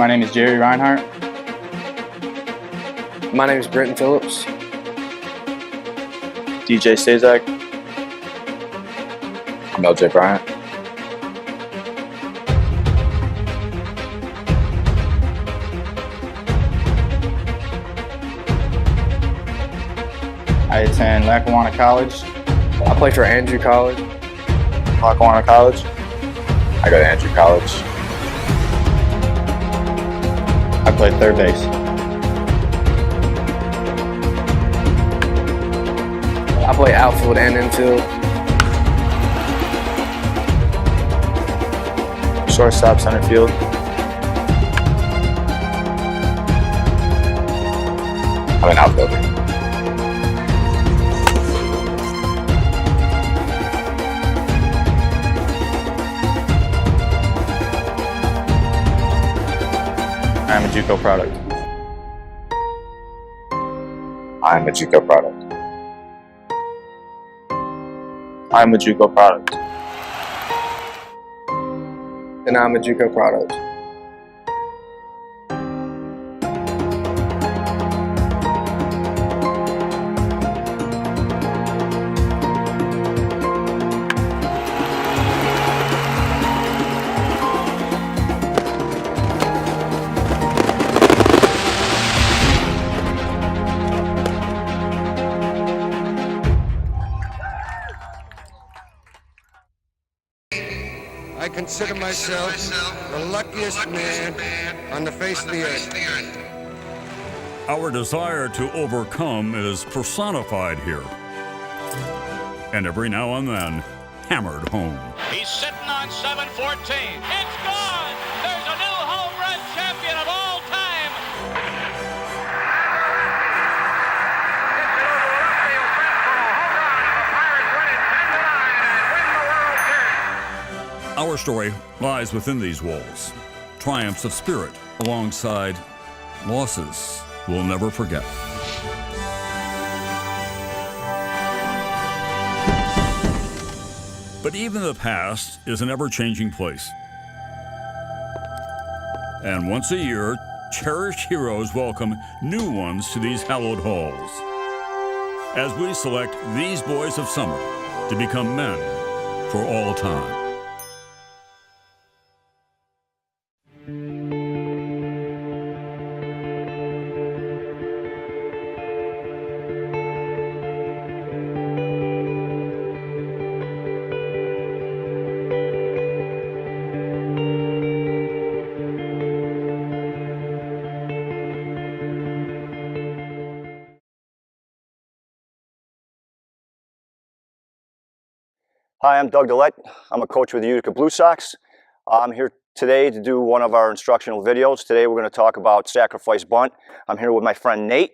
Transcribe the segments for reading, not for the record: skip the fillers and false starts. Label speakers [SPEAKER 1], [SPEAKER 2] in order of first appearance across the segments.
[SPEAKER 1] My name is Jerry Reinhardt.
[SPEAKER 2] My name is Brenton Phillips.
[SPEAKER 3] DJ Stazak. I'm LJ Bryant.
[SPEAKER 1] I attend Lackawanna College.
[SPEAKER 2] I play for Andrew College.
[SPEAKER 3] Lackawanna College. I go to Andrew College.
[SPEAKER 1] I play third base.
[SPEAKER 2] I play outfield and infield.
[SPEAKER 3] Shortstop, center field. I'm an outfielder.
[SPEAKER 1] I'm a JUCO product.
[SPEAKER 3] I'm a JUCO product. I'm a JUCO product.
[SPEAKER 2] And I'm a JUCO product.
[SPEAKER 4] I consider myself the luckiest man on the face of the earth.
[SPEAKER 5] Our desire to overcome is personified here. And every now and then, hammered home.
[SPEAKER 6] He's sitting on 714. It's gone! There's a new home run champion of all time!
[SPEAKER 5] Our story lies within these walls. Triumphs of spirit alongside losses we'll never forget. But even the past is an ever-changing place. And once a year, cherished heroes welcome new ones to these hallowed halls. As we select these boys of summer to become men for all time.
[SPEAKER 7] Hi, I'm Doug Dillette. I'm a coach with the Utica Blue Sox. I'm here today to do one of our instructional videos. Today we're going to talk about sacrifice bunt. I'm here with my friend Nate.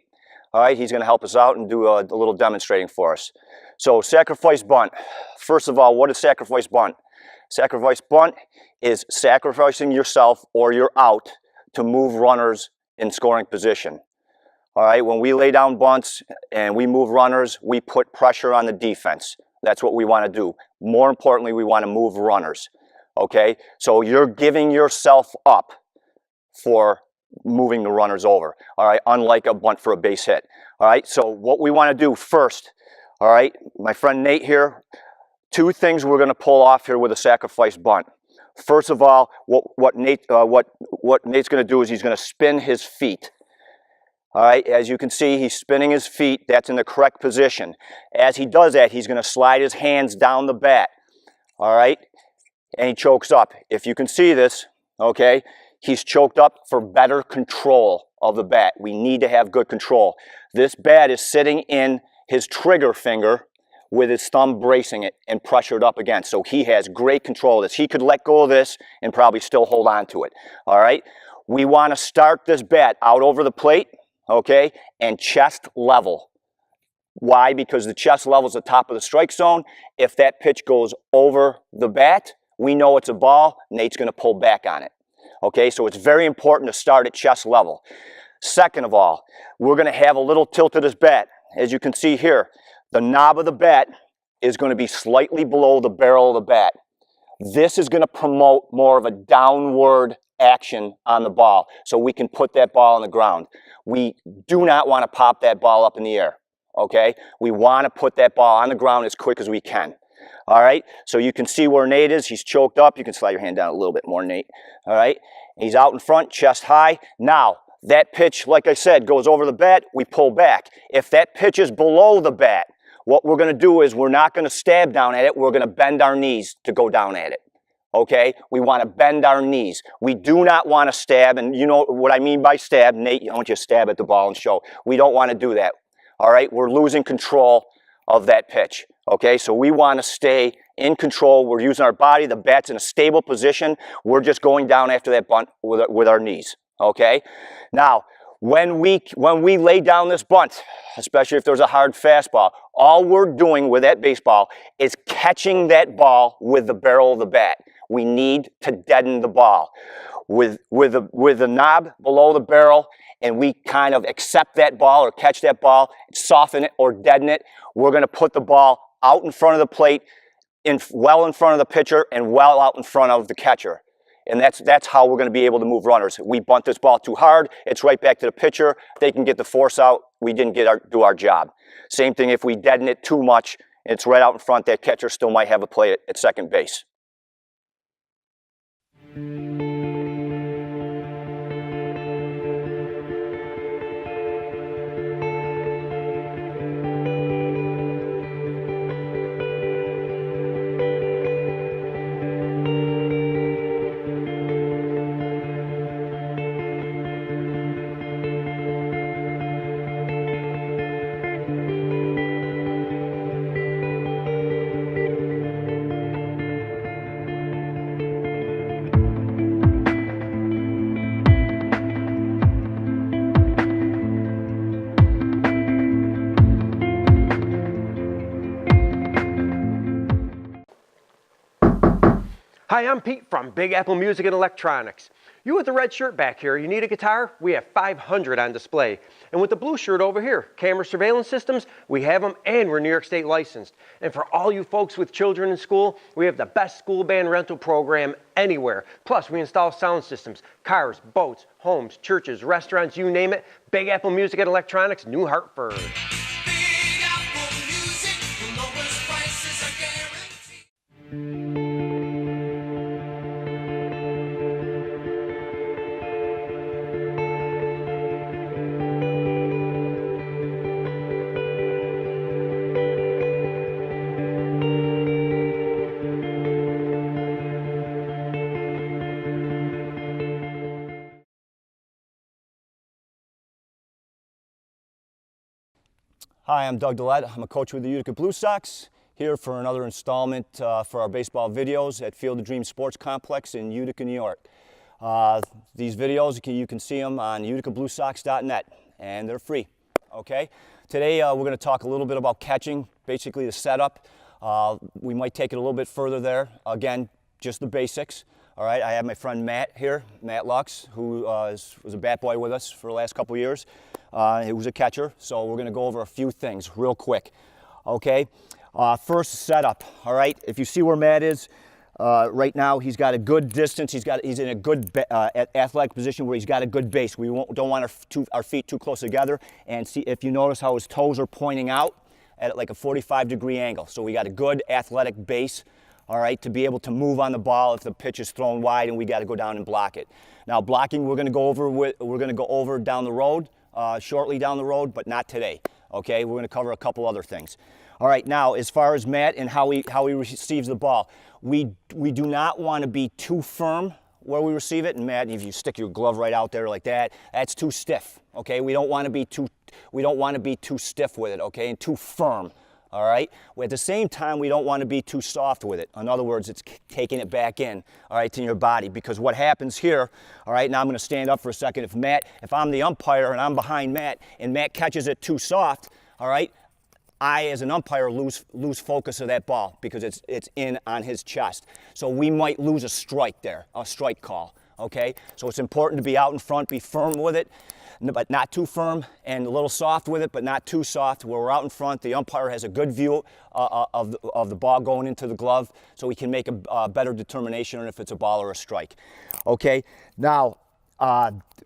[SPEAKER 7] All right, he's going to help us out and do a little demonstrating for us. So sacrifice bunt. First of all, what is sacrifice bunt? Sacrifice bunt is sacrificing yourself or you're out to move runners in scoring position. All right, when we lay down bunts and we move runners, we put pressure on the defense. That's what we want to do. More importantly, we want to move runners, okay? So you're giving yourself up for moving the runners over, all right? Unlike a bunt for a base hit, all right? So what we want to do first, all right? My friend Nate here, two things we're going to pull off here with a sacrifice bunt. First of all, what Nate's going to do is he's going to spin his feet. All right, as you can see, he's spinning his feet. That's in the correct position. As he does that, he's going to slide his hands down the bat. All right, and he chokes up. If you can see this, okay, he's choked up for better control of the bat. We need to have good control. This bat is sitting in his trigger finger with his thumb bracing it and pressured up against. So he has great control of this. He could let go of this and probably still hold on to it. All right, we want to start this bat out over the plate. Okay, and chest level. Why? Because the chest level is the top of the strike zone. If that pitch goes over the bat, we know it's a ball. Nate's going to pull back on it. Okay, so it's very important to start at chest level. Second of all, we're going to have a little tilt of this bat. As you can see here, the knob of the bat is going to be slightly below the barrel of the bat. This is going to promote more of a downward action on the ball so we can put that ball on the ground. We do not want to pop that ball up in the air, okay? We want to put that ball on the ground as quick as we can. All right, so you can see where Nate is. He's choked up. You can slide your hand down a little bit more, Nate. All right, he's out in front, chest high. Now, that pitch, like I said, goes over the bat. We pull back. If that pitch is below the bat, what we're going to do is we're not going to stab down at it. We're going to bend our knees to go down at it. Okay, we want to bend our knees. We do not want to stab, and you know what I mean by stab. Nate, I want you to stab at the ball and show. We don't want to do that. All right, we're losing control of that pitch. Okay, so we want to stay in control. We're using our body. The bat's in a stable position. We're just going down after that bunt with our knees. Okay, now when we lay down this bunt, especially if there's a hard fastball, all we're doing with that baseball is catching that ball with the barrel of the bat. We need to deaden the ball with the knob below the barrel, and we kind of accept that ball or catch that ball, soften it or deaden it. We're going to put the ball out in front of the plate, well in front of the pitcher, and well out in front of the catcher. And that's how we're going to be able to move runners. We bunt this ball too hard, it's right back to the pitcher. They can get the force out. We didn't do our job. Same thing if we deaden it too much, it's right out in front. That catcher still might have a play at second base.
[SPEAKER 8] Hi, I'm Pete from Big Apple Music and Electronics. You with the red shirt back here, you need a guitar? We have 500 on display. And with the blue shirt over here, camera surveillance systems, we have them and we're New York State licensed. And for all you folks with children in school, we have the best school band rental program anywhere. Plus, we install sound systems, cars, boats, homes, churches, restaurants, you name it. Big Apple Music and Electronics, New Hartford.
[SPEAKER 9] Big Apple Music, the lowest prices are guaranteed.
[SPEAKER 7] Hi, I'm Doug Dillette. I'm a coach with the Utica Blue Sox, here for another installment for our baseball videos at Field of Dreams Sports Complex in Utica, New York. These videos, you can see them on uticabluesox.net, and they're free, okay? Today, we're going to talk a little bit about catching, basically the setup. We might take it a little bit further there. Again, just the basics. All right, I have my friend Matt here, Matt Lux, who was a bat boy with us for the last couple of years. He was a catcher, so we're going to go over a few things real quick. Okay, first setup. All right, if you see where Matt is right now, he's got a good distance. He's in a good athletic position where he's got a good base. We don't want our feet too close together. And see if you notice how his toes are pointing out at like a 45-degree angle. So we got a good athletic base. All right, to be able to move on the ball if the pitch is thrown wide and we got to go down and block it. Now blocking, we're going to go over down the road, shortly down the road, but not today. Okay, we're going to cover a couple other things. All right, now as far as Matt and how he receives the ball, we do not want to be too firm where we receive it. And Matt, if you stick your glove right out there like that, that's too stiff. Okay, we don't want to be too stiff with it. Okay, and too firm. All right. At the same time, we don't want to be too soft with it. In other words, it's taking it back in, all right, to your body. Because what happens here, all right, now I'm going to stand up for a second. If I'm the umpire and I'm behind Matt, and Matt catches it too soft, all right, I, as an umpire, lose focus of that ball because it's in on his chest. So we might lose a strike there, a strike call. okay? So it's important to be out in front, be firm with it, but not too firm, and a little soft with it, but not too soft. Where we're out in front, the umpire has a good view of the ball going into the glove, so he can make a better determination on if it's a ball or a strike. Okay, now,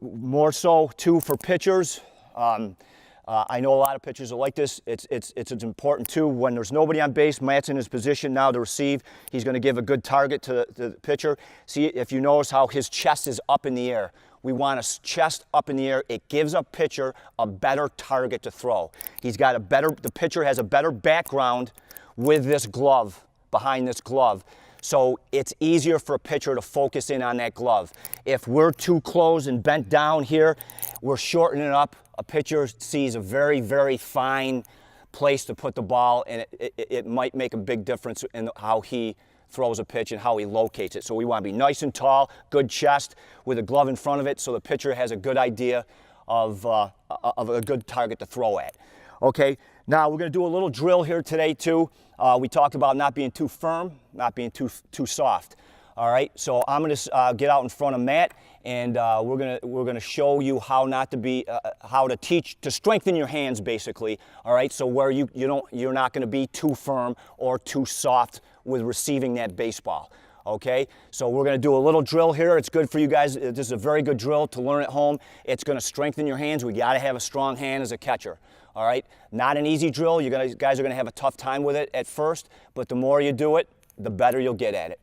[SPEAKER 7] more so too for pitchers. I know a lot of pitchers are like this. It's important too. When there's nobody on base, Matt's in his position now to receive. He's going to give a good target to the pitcher. See, if you notice how his chest is up in the air. We want a chest up in the air. It gives a pitcher a better target to throw. The pitcher has a better background with this glove, behind this glove. So it's easier for a pitcher to focus in on that glove. If we're too close and bent down here, we're shortening it up. A pitcher sees a very, very fine place to put the ball, and it might make a big difference in how he throws a pitch and how he locates it. So we want to be nice and tall, good chest with a glove in front of it, so the pitcher has a good idea of a good target to throw at. Okay, now we're going to do a little drill here today too. We talked about not being too firm, not being too soft. All right, so I'm going to get out in front of Matt, and we're going to show you how not to be, how to teach to strengthen your hands basically. All right, so where you're not going to be too firm or too soft with receiving that baseball. Okay, so we're going to do a little drill here. It's good for you guys. This is a very good drill to learn at home. It's going to strengthen your hands. We got to have a strong hand as a catcher. All right, not an easy drill. You guys are going to have a tough time with it at first, but the more you do it, the better you'll get at it.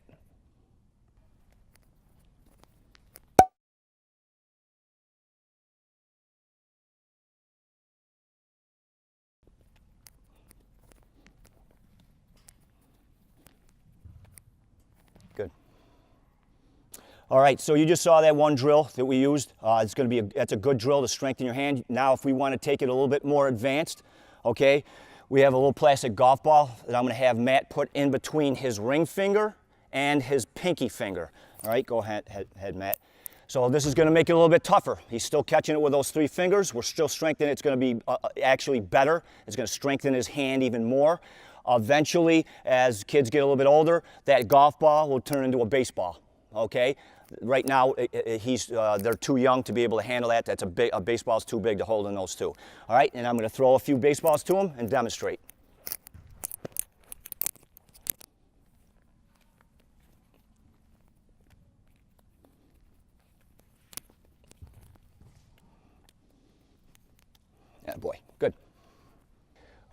[SPEAKER 7] Good. All right, so you just saw that one drill that we used. That's a good drill to strengthen your hand. Now, if we want to take it a little bit more advanced, okay, we have a little plastic golf ball that I'm going to have Matt put in between his ring finger and his pinky finger. All right, go ahead, Matt. So this is going to make it a little bit tougher. He's still catching it with those 3 fingers. We're still strengthening it. It's going to be actually better. It's going to strengthen his hand even more. Eventually, as kids get a little bit older, that golf ball will turn into a baseball. Okay. Right now, they're too young to be able to handle that. A baseball's too big to hold in those 2. All right, and I'm going to throw a few baseballs to him and demonstrate. Attaboy, good.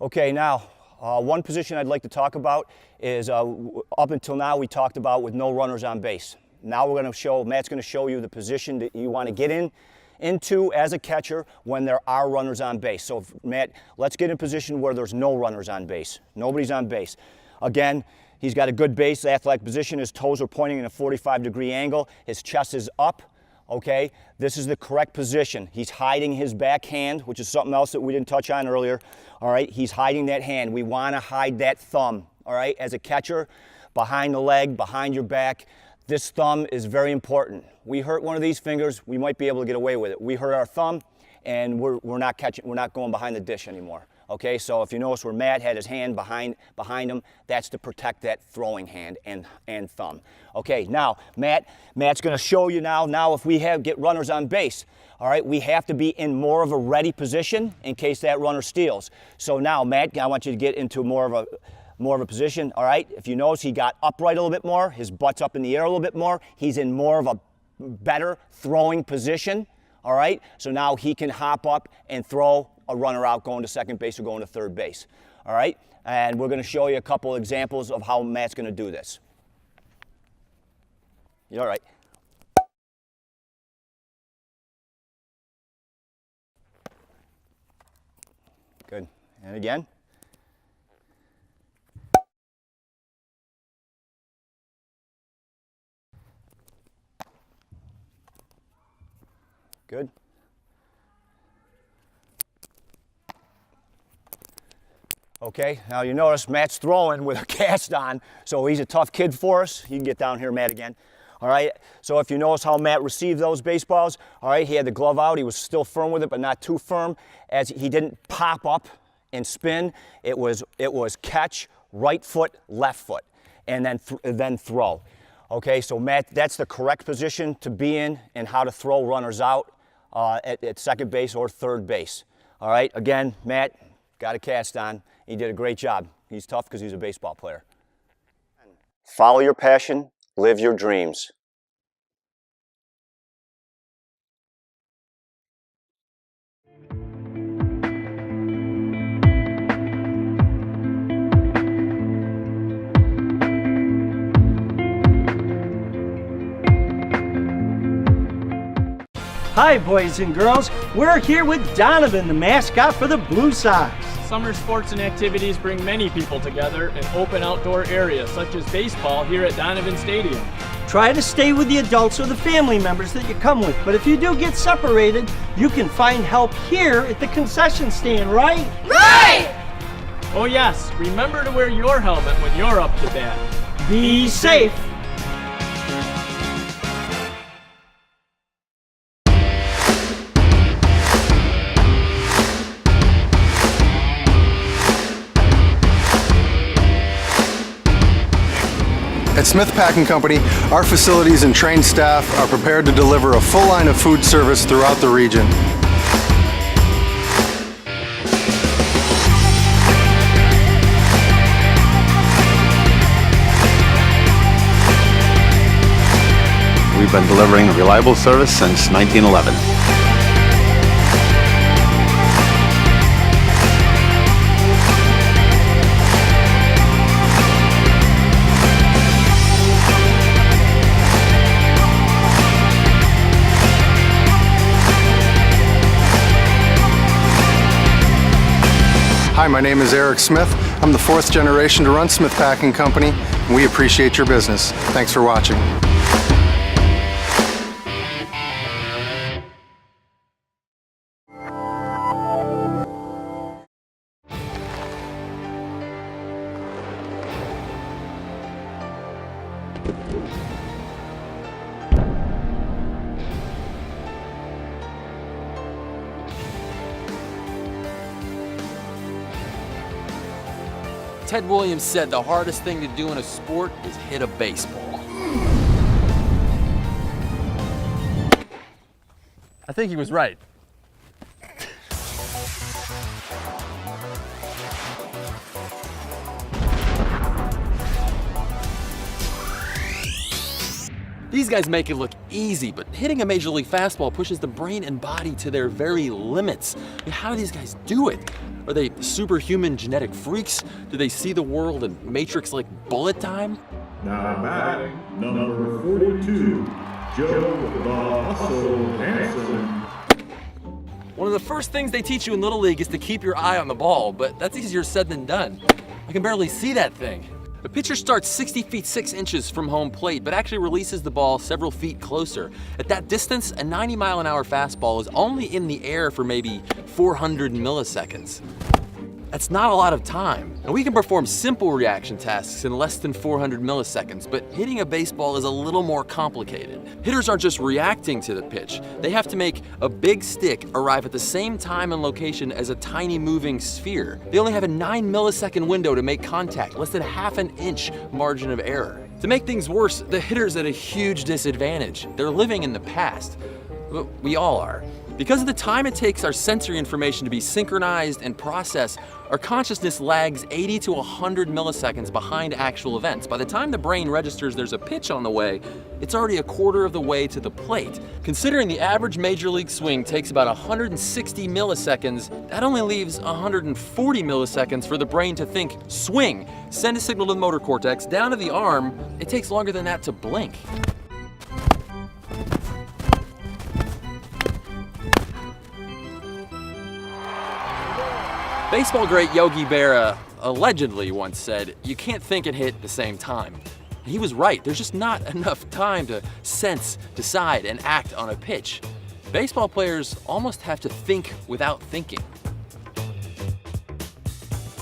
[SPEAKER 7] Okay, now, one position I'd like to talk about is up until now we talked about with no runners on base. Now Matt's going to show you the position that you want to get into as a catcher when there are runners on base. So Matt, let's get in position where there's no runners on base. Nobody's on base. Again, he's got a good base, athletic position. His toes are pointing in a 45-degree angle. His chest is up. Okay, this is the correct position. He's hiding his back hand, which is something else that we didn't touch on earlier. All right, he's hiding that hand. We want to hide that thumb. All right, as a catcher, behind the leg, behind your back. This thumb is very important. We hurt one of these fingers, we might be able to get away with it. We hurt our thumb, and we're not going behind the dish anymore. Okay, so if you notice where Matt had his hand behind him, that's to protect that throwing hand and thumb. Okay, now Matt's going to show you now if we get runners on base, all right, we have to be in more of a ready position in case that runner steals. So now, Matt, I want you to get into more of a position, all right? If you notice, he got upright a little bit more, his butt's up in the air a little bit more, he's in more of a better throwing position, all right? So now he can hop up and throw a runner out going to second base or going to third base, all right? And we're going to show you a couple examples of how Matt's going to do this. You all right? Good. And again. Good. Okay, now you notice Matt's throwing with a cast on, so he's a tough kid for us. You can get down here, Matt, again. All right, so if you notice how Matt received those baseballs, all right, he had the glove out. He was still firm with it, but not too firm. As he didn't pop up and spin, it was catch, right foot, left foot, and then throw. Okay, so Matt, that's the correct position to be in and how to throw runners out at second base or third base. All right, again, Matt, got a cast on. He did a great job. He's tough because he's a baseball player. Follow your passion, live your dreams.
[SPEAKER 10] Hi, boys and girls. We're here with Donovan, the mascot for the Blue Sox.
[SPEAKER 11] Summer sports and activities bring many people together in open outdoor areas such as baseball here at Donovan Stadium.
[SPEAKER 10] Try to stay with the adults or the family members that you come with, but if you do get separated, you can find help here at the concession stand, right?
[SPEAKER 11] Right! Oh yes, remember to wear your helmet when you're up to bat.
[SPEAKER 10] Be safe.
[SPEAKER 12] At Smith Packing Company, our facilities and trained staff are prepared to deliver a full line of food service throughout the region.
[SPEAKER 13] We've been delivering reliable service since 1911.
[SPEAKER 12] Hi, my name is Eric Smith. I'm the fourth generation to run Smith Packing Company, and we appreciate your business. Thanks for watching.
[SPEAKER 14] Ted Williams said the hardest thing to do in a sport is hit a baseball. I think he was right. These guys make it look easy, but hitting a major league fastball pushes the brain and body to their very limits. I mean, how do these guys do it? Are they superhuman genetic freaks? Do they see the world in Matrix like bullet time?
[SPEAKER 15] Now back, number 42, Joe the Hustle Hansen.
[SPEAKER 14] One of the first things they teach you in Little League is to keep your eye on the ball, but that's easier said than done. I can barely see that thing. The pitcher starts 60 feet 6 inches from home plate, but actually releases the ball several feet closer. At that distance, a 90-mile-an-hour fastball is only in the air for maybe 400 milliseconds. That's not a lot of time. And we can perform simple reaction tasks in less than 400 milliseconds, but hitting a baseball is a little more complicated. Hitters aren't just reacting to the pitch. They have to make a big stick arrive at the same time and location as a tiny moving sphere. They only have a 9 millisecond window to make contact, less than half an inch margin of error. To make things worse, the hitter's at a huge disadvantage. They're living in the past. We all are. Because of the time it takes our sensory information to be synchronized and processed, our consciousness lags 80 to 100 milliseconds behind actual events. By the time the brain registers there's a pitch on the way, it's already a quarter of the way to the plate. Considering the average major league swing takes about 160 milliseconds, that only leaves 140 milliseconds for the brain to think, swing, send a signal to the motor cortex, down to the arm. It takes longer than that to blink. Baseball great Yogi Berra allegedly once said, "You can't think and hit at the same time." And he was right. There's just not enough time to sense, decide, and act on a pitch. Baseball players almost have to think without thinking.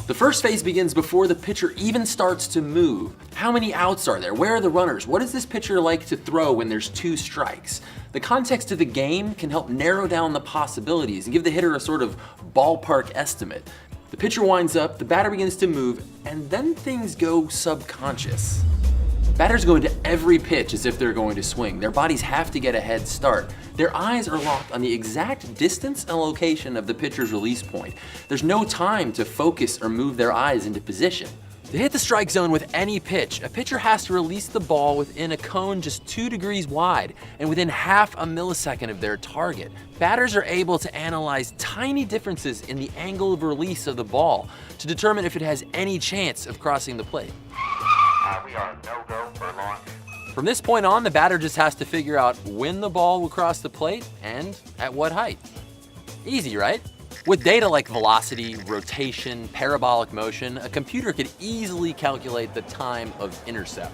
[SPEAKER 14] The first phase begins before the pitcher even starts to move. How many outs are there? Where are the runners? What is this pitcher like to throw when there's 2 strikes? The context of the game can help narrow down the possibilities and give the hitter a sort of ballpark estimate. The pitcher winds up, the batter begins to move, and then things go subconscious. Batters go into every pitch as if they're going to swing. Their bodies have to get a head start. Their eyes are locked on the exact distance and location of the pitcher's release point. There's no time to focus or move their eyes into position. To hit the strike zone with any pitch, a pitcher has to release the ball within a cone just 2 degrees wide and within half a millisecond of their target. Batters are able to analyze tiny differences in the angle of release of the ball to determine if it has any chance of crossing the plate.
[SPEAKER 6] We are no-go for launch.
[SPEAKER 14] From this point on, the batter just has to figure out when the ball will cross the plate and at what height. Easy, right? With data like velocity, rotation, parabolic motion, a computer could easily calculate the time of intercept.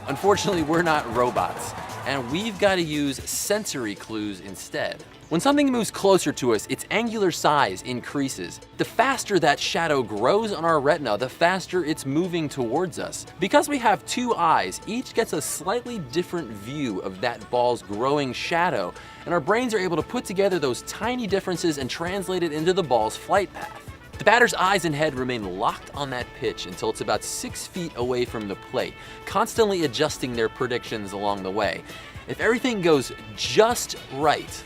[SPEAKER 14] Unfortunately, we're not robots, and we've got to use sensory clues instead. When something moves closer to us, its angular size increases. The faster that shadow grows on our retina, the faster it's moving towards us. Because we have 2 eyes, each gets a slightly different view of that ball's growing shadow, and our brains are able to put together those tiny differences and translate it into the ball's flight path. The batter's eyes and head remain locked on that pitch until it's about 6 feet away from the plate, constantly adjusting their predictions along the way. If everything goes just right,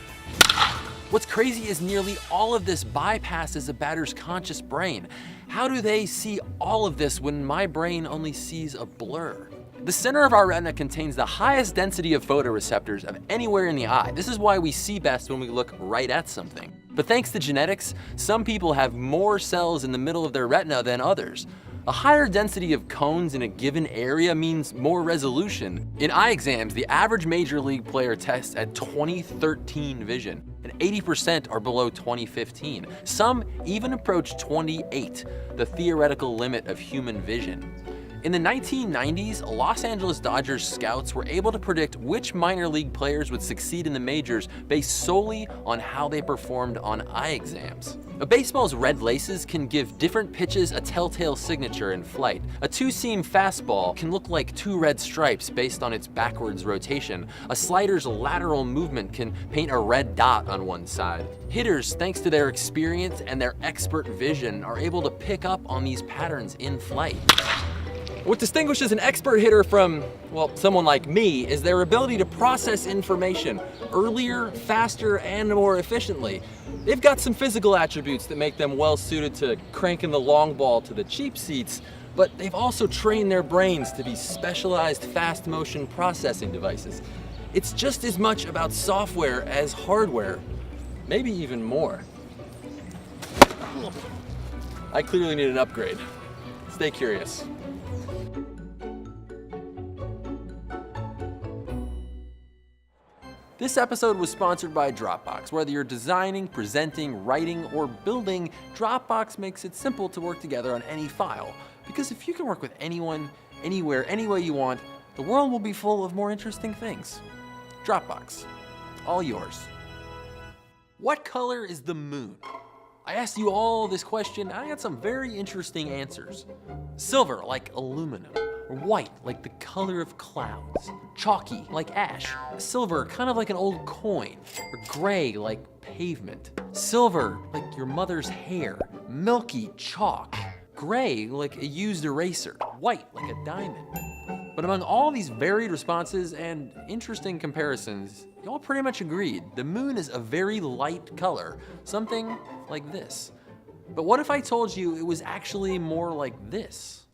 [SPEAKER 14] what's crazy is nearly all of this bypasses a batter's conscious brain. How do they see all of this when my brain only sees a blur? The center of our retina contains the highest density of photoreceptors of anywhere in the eye. This is why we see best when we look right at something. But thanks to genetics, some people have more cells in the middle of their retina than others. A higher density of cones in a given area means more resolution. In eye exams, the average major league player tests at 2013 vision, and 80% are below 2015. Some even approach 28, the theoretical limit of human vision. In the 1990s, Los Angeles Dodgers scouts were able to predict which minor league players would succeed in the majors based solely on how they performed on eye exams. A baseball's red laces can give different pitches a telltale signature in flight. A 2-seam fastball can look like 2 red stripes based on its backwards rotation. A slider's lateral movement can paint a red dot on one side. Hitters, thanks to their experience and their expert vision, are able to pick up on these patterns in flight. What distinguishes an expert hitter from, well, someone like me is their ability to process information earlier, faster, and more efficiently. They've got some physical attributes that make them well suited to cranking the long ball to the cheap seats, but they've also trained their brains to be specialized fast motion processing devices. It's just as much about software as hardware, maybe even more. I clearly need an upgrade. Stay curious. This episode was sponsored by Dropbox. Whether you're designing, presenting, writing, or building, Dropbox makes it simple to work together on any file. Because if you can work with anyone, anywhere, any way you want, the world will be full of more interesting things. Dropbox, all yours. What color is the moon? I asked you all this question, and I got some very interesting answers. Silver, like aluminum. Or white, like the color of clouds. Chalky, like ash. Silver, kind of like an old coin. Or gray, like pavement. Silver, like your mother's hair. Milky, chalk. Gray, like a used eraser. White, like a diamond. But among all these varied responses and interesting comparisons, y'all pretty much agreed the moon is a very light color, something like this. But what if I told you it was actually more like this?